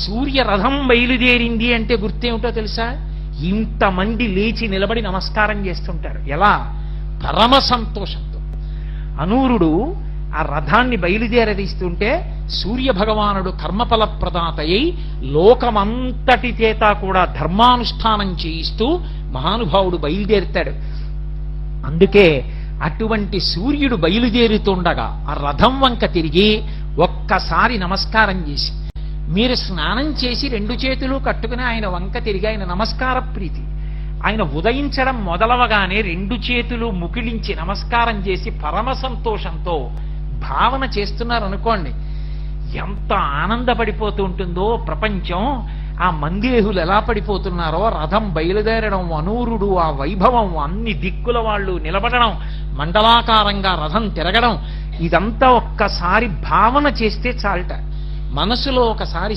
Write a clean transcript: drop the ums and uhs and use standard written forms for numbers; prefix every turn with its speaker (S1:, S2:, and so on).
S1: సూర్యరథం బయలుదేరింది అంటే గుర్తేమిటో తెలుసా? ఇంతమంది లేచి నిలబడి నమస్కారం చేస్తుంటారు. ఎలా? పరమ సంతోషంతో. అనూరుడు ఆ రథాన్ని బయలుదేరదీస్తుంటే సూర్యభగవానుడు కర్మఫల ప్రదాతయ్యి లోకమంతటి చేత కూడా ధర్మానుష్ఠానం చేయిస్తూ మహానుభావుడు బయలుదేరుతాడు. అందుకే అటువంటి సూర్యుడు బయలుదేరుతుండగా ఆ రథం వంక తిరిగి ఒక్కసారి నమస్కారం చేసి, మీరు స్నానం చేసి 2 చేతులు కట్టుకుని ఆయన వంక తిరిగి, ఆయన నమస్కార ప్రీతి, ఆయన ఉదయించడం మొదలవగానే 2 చేతులు ముకిలించి నమస్కారం చేసి పరమ సంతోషంతో భావన చేస్తున్నారనుకోండి, ఎంత ఆనందపడిపోతూ ఉంటుందో ప్రపంచం. ఆ మందేహులు ఎలా పడిపోతున్నారో, రథం బయలుదేరడం, అనూరుడు ఆ వైభవం, అన్ని దిక్కుల వాళ్ళు నిలబడడం, మండలాకారంగా రథం తిరగడం, ఇదంతా ఒక్కసారి భావన చేస్తే చాలట. మనసులో ఒకసారి